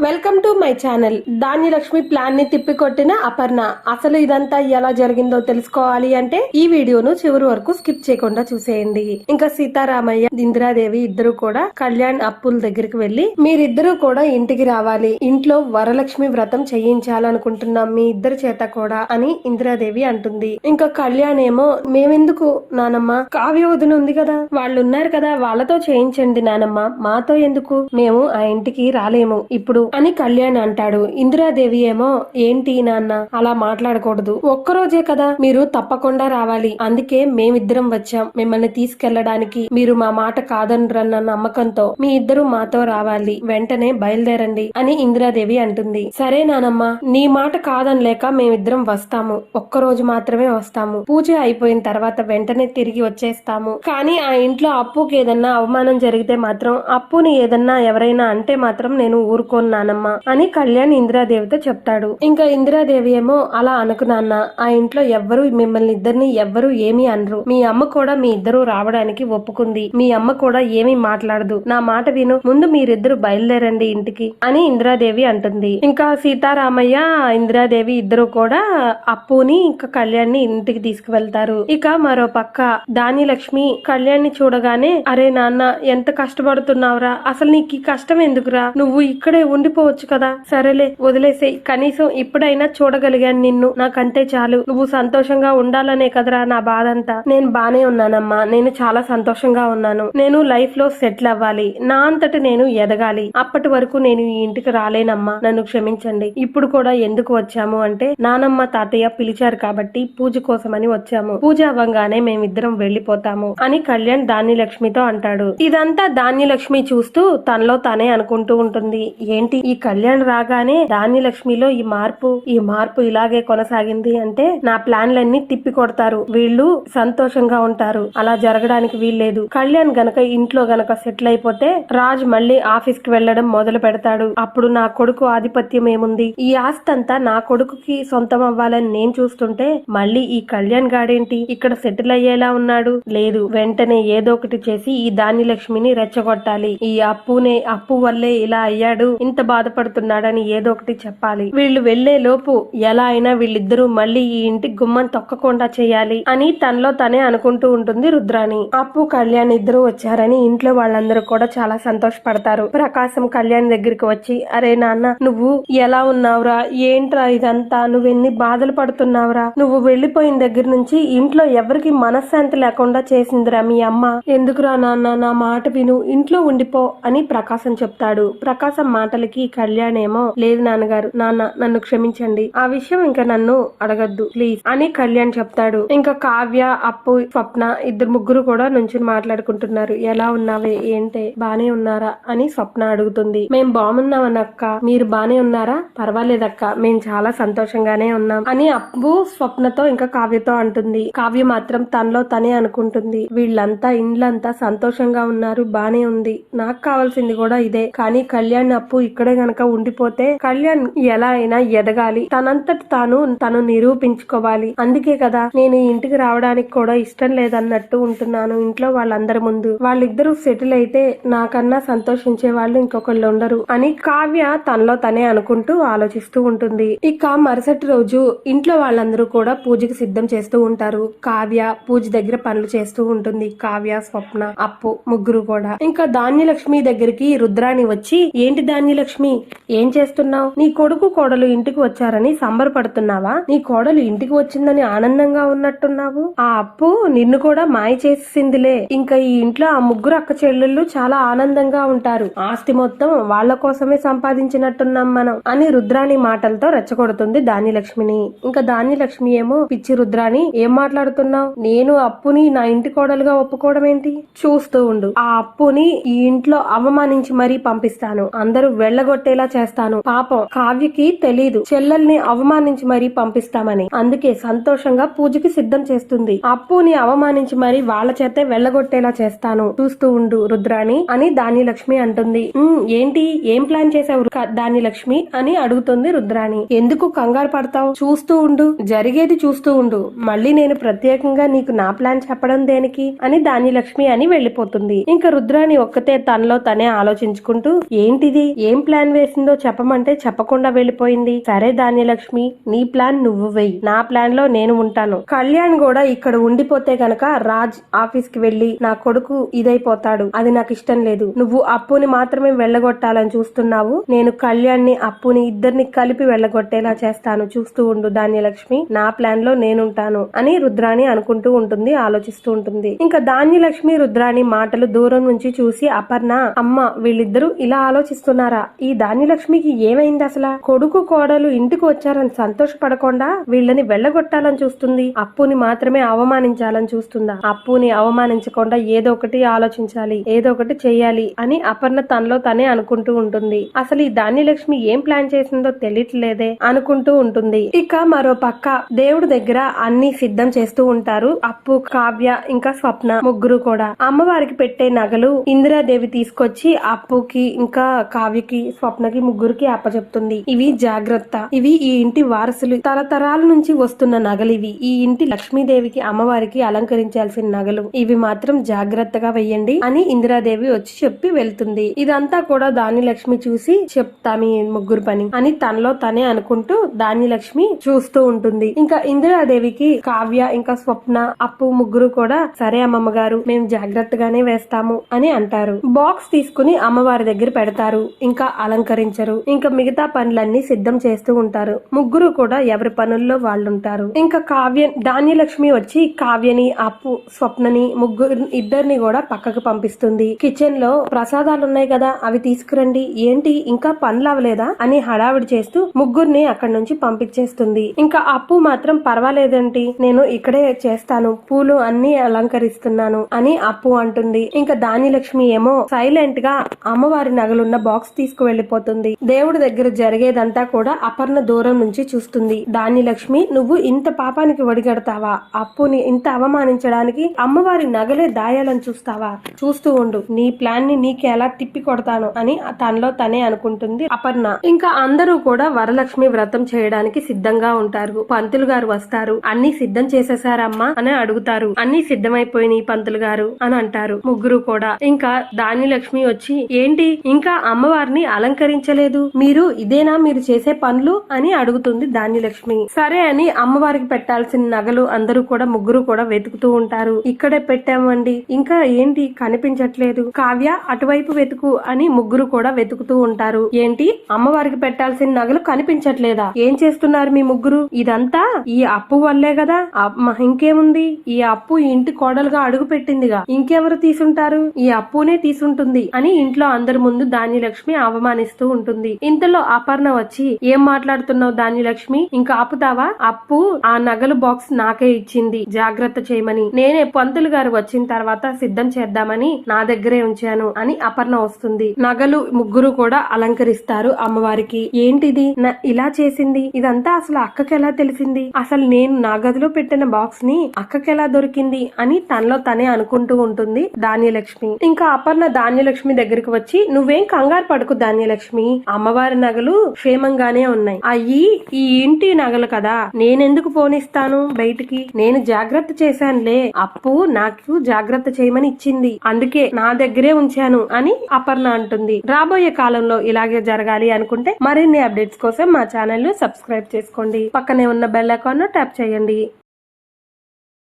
Welcome to my channel. Dhanyalakshmi plan ని తిప్పికొట్టిన అపర్ణ. అసలు ఇదంతా ఎలా జరిగిందో తెలుసుకోవాలి అంటే ఈ వీడియోను చివరి వరకు స్కిప్ చేయకుండా చూసేయండి. ఇంకా సీతారామయ్య, ఇందిరాదేవి ఇద్దరు కూడా కళ్యాణ్ అప్పుల దగ్గరికి వెళ్లి మీరిద్దరూ కూడా ఇంటికి రావాలి, ఇంట్లో వరలక్ష్మి వ్రతం చేయించాలనుకుంటున్నాం మీ ఇద్దరి చేత కూడా అని ఇందిరాదేవి అంటుంది. ఇంకా కళ్యాణ్ ఏమో మేమెందుకు నానమ్మ, కావ్య వదిన ఉంది కదా, వాళ్ళు ఉన్నారు కదా, వాళ్ళతో చేయించండి నానమ్మ, మాతో ఎందుకు, మేము ఆ ఇంటికి రాలేము ఇప్పుడు అని కళ్యాణ్ అంటాడు. ఇందిరాదేవి ఏమో ఏంటి నాన్న అలా మాట్లాడకూడదు, ఒక్కరోజే కదా, మీరు తప్పకుండా రావాలి, అందుకే మేమిద్దరం వచ్చాం మిమ్మల్ని తీసుకెళ్లడానికి, మీరు మా మాట కాదనరన్న నమ్మకంతో మీ ఇద్దరు మాతో రావాలి, వెంటనే బయలుదేరండి అని ఇందిరాదేవి అంటుంది. సరే నానమ్మ, నీ మాట కాదనలేక మేమిద్దరం వస్తాము, ఒక్కరోజు మాత్రమే వస్తాము, పూజ అయిపోయిన తర్వాత వెంటనే తిరిగి వచ్చేస్తాము, కానీ ఆ ఇంట్లో అప్పుకి ఏదన్నా అవమానం జరిగితే మాత్రం, అప్పుని ఏదన్నా ఎవరైనా అంటే మాత్రం నేను ఊరుకోను నానమ్మ అని కళ్యాణ్ ఇందిరాదేవితో చెప్తాడు. ఇంకా ఇందిరాదేవి ఏమో అలా అనుకు నాన్న, ఆ ఇంట్లో ఎవ్వరు మిమ్మల్ని ఇద్దరిని ఎవ్వరు ఏమీ అనరు, మీ అమ్మ కూడా మీ ఇద్దరు రావడానికి ఒప్పుకుంది, మీ అమ్మ కూడా ఏమీ మాట్లాడదు, నా మాట విను, ముందు మీరిద్దరు బయలుదేరండి ఇంటికి అని ఇందిరాదేవి అంటుంది. ఇంకా సీతారామయ్య, ఇందిరాదేవి ఇద్దరు కూడా అప్పుని ఇంకా కళ్యాణ్ ని ఇంటికి తీసుకువెళ్తారు. ఇక మరో పక్క ధాన్యలక్ష్మి కళ్యాణ్ ని చూడగానే, అరే నాన్న ఎంత కష్టపడుతున్నావురా, అసలు నీకు ఈ కష్టం ఎందుకురా, నువ్వు ఇక్కడే ఉండిపోవచ్చు కదా, సరేలే వదిలేసేయ్, కనీసం ఇప్పుడైనా చూడగలిగాను నిన్ను, నాకంతే చాలు, నువ్వు సంతోషంగా ఉండాలనే కదరా నా బాధ అంతా, నేను బానే ఉన్నానమ్మా, నేను చాలా సంతోషంగా ఉన్నాను, నేను లైఫ్ లో సెటిల్ అవ్వాలి, నా అంతటి నేను ఎదగాలి, అప్పటి వరకు నేను ఈ ఇంటికి రాలేనమ్మా, నన్ను క్షమించండి, ఇప్పుడు కూడా ఎందుకు వచ్చాము అంటే నానమ్మ తాతయ్య పిలిచారు కాబట్టి పూజ కోసమని వచ్చాము, పూజ అవ్వంగానే మేమిద్దరం వెళ్లిపోతాము అని కళ్యాణ్ ధాన్యలక్ష్మితో అంటాడు. ఇదంతా ధాన్యలక్ష్మి చూస్తూ తనలో తానే అనుకుంటూ ఉంటుంది, ఏంటి ఈ కళ్యాణ్ రాగానే ధాన్యలక్ష్మిలో ఈ మార్పు ఇలాగే కొనసాగింది అంటే నా ప్లాన్లన్నీ తిప్పి కొడతారు, వీళ్ళు సంతోషంగా ఉంటారు, అలా జరగడానికి వీల్లేదు, కళ్యాణ్ గనక ఇంట్లో గనక సెటిల్ అయిపోతే రాజ్ మళ్ళీ ఆఫీస్ కి వెళ్లడం మొదలు పెడతాడు, అప్పుడు నా కొడుకు ఆధిపత్యం ఏముంది, ఈ ఆస్తి అంతా నా కొడుకుకి సొంతం అవ్వాలని నేను చూస్తుంటే మళ్ళీ ఈ కళ్యాణ్ గాడేంటి ఇక్కడ సెటిల్ అయ్యేలా ఉన్నాడు, లేదు వెంటనే ఏదో ఒకటి చేసి ఈ ధాన్యలక్ష్మిని రెచ్చగొట్టాలి, ఈ అప్పు వల్లే ఇలా అయ్యాడు, ఇంత బాధపడుతున్నాడని ఏదో ఒకటి చెప్పాలి, వీళ్ళు వెళ్లే లోపు ఎలా అయినా వీళ్ళిద్దరూ మళ్ళీ ఈ ఇంటి గుమ్మం తొక్కకుండా చేయాలి అని తనలో తనే అనుకుంటూ ఉంటుంది రుద్రాణి. అప్పు కళ్యాణ్ ఇద్దరు వచ్చారని ఇంట్లో వాళ్ళందరూ కూడా చాలా సంతోషపడతారు. ప్రకాశం కళ్యాణ్ దగ్గరికి వచ్చి, అరే నాన్న నువ్వు ఎలా ఉన్నావురా, ఏంట్రా ఇదంతా, నువ్వెన్ని బాధలు పడుతున్నావురా, నువ్వు వెళ్లిపోయిన దగ్గర నుంచి ఇంట్లో ఎవరికి మనశ్శాంతి లేకుండా చేసిందిరా మీ అమ్మ, ఎందుకురా నాన్న నా మాట విను, ఇంట్లో ఉండిపో అని ప్రకాశం చెప్తాడు. ప్రకాశం మాటలకి కళ్యాణ్ ఏమో, లేదు నాన్నగారు, నాన్న నన్ను క్షమించండి, ఆ విషయం ఇంకా నన్ను అడగద్దు ప్లీజ్ అని కళ్యాణ్ చెప్తాడు. ఇంకా కావ్య, అప్పు, స్వప్న ఇద్దరు ముగ్గురు కూడా నుంచుని మాట్లాడుకుంటున్నారు. ఎలా ఉన్నావే, ఏంటే బానే ఉన్నారా అని స్వప్న అడుగుతుంది. మేం బాగున్నామనక్క, మీరు బానే ఉన్నారా, పర్వాలేదక్క, మేం చాలా సంతోషంగానే ఉన్నాం అని అప్పు స్వప్నతో ఇంకా కావ్యతో అంటుంది. కావ్య మాత్రం తనలో తనే అనుకుంటుంది, వీళ్ళంతా ఇండ్లంతా సంతోషంగా ఉన్నారు, బానే ఉంది, నాకు కావాల్సింది కూడా ఇదే, కానీ కళ్యాణ్ అప్పు ఇక్కడే గనక ఉండిపోతే కళ్యాణ్ ఎలా అయినా ఎదగాలి, తనంతట తను నిరూపించుకోవాలి, అందుకే కదా నేను ఇంటికి రావడానికి కూడా ఇష్టం లేదన్నట్టు ఉంటున్నాను ఇంట్లో వాళ్ళందరి ముందు, వాళ్ళిద్దరూ సెటిల్ అయితే నాకన్నా సంతోషించే వాళ్ళు ఇంకొకళ్ళు ఉండరు అని కావ్య తనలో తనే అనుకుంటూ ఆలోచిస్తూ ఉంటుంది. ఇక మరుసటి రోజు ఇంట్లో వాళ్ళందరూ కూడా పూజకి సిద్ధం చేస్తూ ఉంటారు. కావ్య పూజ దగ్గర పనులు చేస్తూ ఉంటుంది. కావ్య, స్వప్న, అప్పు ముగ్గురు కూడా. ఇంకా ధాన్యలక్ష్మి దగ్గరికి రుద్రాణి వచ్చి, ఏంటి ధాన్యలక్ష్మి ఏం చేస్తున్నావు, నీ కొడుకు కోడలు ఇంటికి వచ్చారని సంబరపడుతున్నావా, నీ కోడలు ఇంటికి వచ్చిందని ఆనందంగా ఉన్నట్టున్నావు, ఆ అప్పు నిన్ను కూడా మాయ చేసిందిలే, ఇంకా ఈ ఇంట్లో ఆ ముగ్గురు అక్క చెల్లెళ్ళు చాలా ఆనందంగా ఉంటారు, ఆస్తి మొత్తం వాళ్ల కోసమే సంపాదించినట్టున్నాం మనం అని రుద్రాణి మాటలతో రెచ్చగొడుతుంది ధాన్యలక్ష్మిని. ఇంకా ధాన్యలక్ష్మి ఏమో, పిచ్చి రుద్రాణి ఏం మాట్లాడుతున్నావు, నేను అప్పుని నా ఇంటి కోడలుగా ఒప్పుకోవడం ఏంటి, చూస్తూ ఉండు, ఆ అప్పుని ఈ ఇంట్లో అవమానించి మరీ పంపిస్తాను, అందరూ వెళ్లగొట్టేలా చేస్తాను, పాపం కావ్యకి తెలీదు చెల్లెల్ని అవమానించి మరీ పంపిస్తామని, అందుకే సంతోషంగా పూజకి సిద్ధం చేస్తుంది, అప్పుని అవమానించి మరీ వాళ్ళ చేతే వెళ్లగొట్టేలా చేస్తాను, చూస్తూ ఉండు రుద్రాణి అని ధాన్యలక్ష్మి అంటుంది. ఏంటి ఏం ప్లాన్ చేసావు ధాన్యలక్ష్మి అని అడుగుతుంది రుద్రాణి. ఎందుకు కంగారు పడతావు, చూస్తూ ఉండు, జరిగేది చూస్తూ ఉండు, మళ్ళీ నేను ప్రత్యేకంగా నీకు నా ప్లాన్ చెప్పడం దేనికి అని ధాన్యలక్ష్మి అని వెళ్లిపోతుంది. ఇంకా రుద్రాణి ఒక్కతే తనలో తనే ఆలోచించుకుంటూ, ఏంటిది ఏం ప్లాన్ వేసిందో చెప్పమంటే చెప్పకుండా వెళ్ళిపోయింది. సరే ధాన్యలక్ష్మి, నీ ప్లాన్ నువ్వు వెయ్యి, నా ప్లాన్ లో నేను ఉంటాను. కళ్యాణ్ కూడా ఇక్కడ ఉండిపోతే గనక రాజ్ ఆఫీస్ కి వెళ్లి నా కొడుకు ఇదైపోతాడు, అది నాకు ఇష్టం లేదు. నువ్వు అప్పుని మాత్రమే వెళ్ళగొట్టాలని చూస్తున్నావు, నేను కళ్యాణ్ ని అప్పుని ఇద్దరిని కలిపి వెళ్ళగొట్టేలా చేస్తాను, చూస్తూ ఉండు ధాన్యలక్ష్మి, నా ప్లాన్ లో నేనుంటాను అని రుద్రాణి అనుకుంటూ ఉంటుంది, ఆలోచిస్తూ ఉంటుంది. ఇంకా ధాన్యలక్ష్మి రుద్రాణి మాటలు దూరం నుంచి చూసి అపర్ణ, అమ్మ వీళ్ళిద్దరూ ఇలా ఆలోచిస్తున్నారా, ఈ ధాన్యలక్ష్మికి ఏమైంది అసలు, కొడుకు కోడలు ఇంటికి వచ్చారని సంతోషపడకుండా వీళ్ళని వెళ్ళగొట్టాలని చూస్తుంది, అప్పుని మాత్రమే అవమానించాలని చూస్తుందా, అప్పుని అవమానించకుండా ఏదో ఒకటి ఆలోచించాలి, ఏదో ఒకటి చెయ్యాలి అని అపర్ణ తనలో తనే అనుకుంటూ ఉంటుంది. అసలు ఈ ధాన్యలక్ష్మి ఏం ప్లాన్ చేసిందో తెలియట్లేదే అనుకుంటూ ఉంటుంది. ఇక మరో పక్క దేవుడి దగ్గర అన్ని సిద్ధం చేస్తూ ఉంటారు అప్పు, కావ్య ఇంకా స్వప్న ముగ్గురు కూడా. అమ్మవారికి పెట్టే నగలు ఇందిరాదేవి తీసుకొచ్చి అప్పుకి ఇంకా కావ్యకి స్వప్నకి ముగ్గురికి అప్పచెప్తుంది. ఇవి జాగ్రత్త, ఇవి ఈ ఇంటి వారసులు తరతరాల నుంచి వస్తున్న నగలు, ఇవి ఈ ఇంటి లక్ష్మీదేవికి అమ్మవారికి అలంకరించాల్సిన నగలు, ఇవి మాత్రం జాగ్రత్తగా వెయ్యండి అని ఇందిరాదేవి వచ్చి చెప్పి వెళ్తుంది. ఇదంతా కూడా ధాన్యలక్ష్మి చూసి చెప్తా మీ ముగ్గురు పని అని తనలో తనే అనుకుంటూ ధాన్యలక్ష్మి చూస్తూ ఉంటుంది. ఇంకా ఇందిరాదేవికి కావ్య ఇంకా స్వప్న అప్పు ముగ్గురు కూడా సరే అమ్మమ్మ గారు, మేము జాగ్రత్తగానే వేస్తాము అని అంటారు. బాక్స్ తీసుకుని అమ్మవారి దగ్గర పెడతారు, ఇంకా అలంకరించరు, ఇంకా మిగతా పనులన్నీ సిద్ధం చేస్తూ ఉంటారు. ముగ్గురు కూడా ఎవరి పనుల్లో వాళ్ళుంటారు. ఇంకా కావ్య ధాన్యలక్ష్మి వచ్చి కావ్యని అప్పు స్వప్నని ముగ్గురు ఇద్దరిని కూడా పక్కకు పంపిస్తుంది. కిచెన్ లో ప్రసాదాలు ఉన్నాయి కదా అవి తీసుకురండి, ఏంటి ఇంకా పనులు అవ్వలేదా అని హడావిడి చేస్తూ ముగ్గురిని అక్కడి నుంచి పంపించేస్తుంది. ఇంకా అప్పు మాత్రం పర్వాలేదండి, నేను ఇక్కడే చేస్తాను, పూలు అన్ని అలంకరిస్తున్నాను అని అప్పు అంటుంది. ఇంకా ధాన్యలక్ష్మి ఏమో సైలెంట్ గా అమ్మవారి నగలున్న బాక్స్ తీసుకు వెళ్లిపోతుంది. దేవుడి దగ్గర జరిగేదంతా కూడా అపర్ణ దూరం నుంచి చూస్తుంది. ధాన్యలక్ష్మి, నువ్వు ఇంత పాపానికి ఒడిగడతావా, అప్పుని ఇంత అవమానించడానికి అమ్మవారి నగలే దాయాలని చూస్తావా, చూస్తూ ఉండు, నీ ప్లాన్ ని నీకు ఎలా తిప్పి కొడతాను అని తనలో తనే అనుకుంటుంది అపర్ణ. ఇంకా అందరూ కూడా వరలక్ష్మి వ్రతం చేయడానికి సిద్ధంగా ఉంటారు. పంతులు గారు వస్తారు, అన్ని సిద్ధం చేసేసారమ్మా అని అడుగుతారు. అన్ని సిద్ధమైపోయినాయి పంతులు గారు అని అంటారు ముగ్గురు కూడా. ఇంకా ధాన్యలక్ష్మి వచ్చి ఏంటి ఇంకా అమ్మవారిని అలంకరించలేదు, మీరు ఇదేనా మీరు చేసే పనులు అని అడుగుతుంది ధాన్యలక్ష్మి. సరే అని అమ్మవారికి పెట్టాల్సిన నగలు అందరూ కూడా ముగ్గురు కూడా వెతుకుతూ ఉంటారు. ఇక్కడే పెట్టామండి, ఇంకా ఏంటి కనిపించట్లేదు, కావ్య అటువైపు వెతుకు అని ముగ్గురు కూడా వెతుకుతూ ఉంటారు. ఏంటి అమ్మవారికి పెట్టాల్సిన నగలు కనిపించట్లేదా, ఏం చేస్తున్నారు మీ ముగ్గురు, ఇదంతా ఈ అప్పు వల్లే కదా, ఇంకేముంది, ఈ అప్పు ఇంటి కోడలుగా అడుగు పెట్టిందిగా, ఇంకెవరు తీసుంటారు, ఈ అప్పునే తీసుంటుంది అని ఇంట్లో అందరి ముందు ధాన్యలక్ష్మి అవమానిస్తూ ఉంటుంది. ఇంతలో అపర్ణ వచ్చి ఏం మాట్లాడుతున్నావు ధాన్యలక్ష్మి, ఇంకా ఆపుతావా, అప్పు ఆ నగలు బాక్స్ నాకే ఇచ్చింది జాగ్రత్త చేయమని, నేనే పంతులు గారు వచ్చిన తర్వాత సిద్ధం చేద్దామని నా దగ్గరే ఉంచాను అని అపర్ణ వస్తుంది. నగలు ముగ్గురు కూడా అలంకరిస్తారు అమ్మవారికి. ఏంటిది ఇలా చేసింది, ఇదంతా అసలు అక్కకి ఎలా తెలిసింది, అసలు నేను నా గదిలో పెట్టిన బాక్స్ ని అక్కకి ఎలా దొరికింది అని తనలో తనే అనుకుంటూ ఉంటుంది ధాన్యలక్ష్మి. ఇంకా అపర్ణ ధాన్యలక్ష్మి దగ్గరికి వచ్చి నువ్వేం కంగారు పడుకు ధాన్యలక్ష్మి, అమ్మవారి నగలు క్షేమంగానే ఉన్నాయి, అయ్యి ఈ ఇంటి నగలు కదా, నేనెందుకు పోనిస్తాను బయటికి, నేను జాగ్రత్త చేశానులే, అప్పు నాకు జాగ్రత్త చేయమని ఇచ్చింది అందుకే నా దగ్గరే ఉంచాను అని అపర్ణ అంటుంది. రాబోయే కాలంలో ఇలాగే జరగాలి అనుకుంటే మరిన్ని అప్డేట్స్ కోసం మా ఛానల్ ను సబ్స్క్రైబ్ చేసుకోండి, పక్కనే ఉన్న బెల్ ఐకాన్ ను ట్యాప్ చేయండి.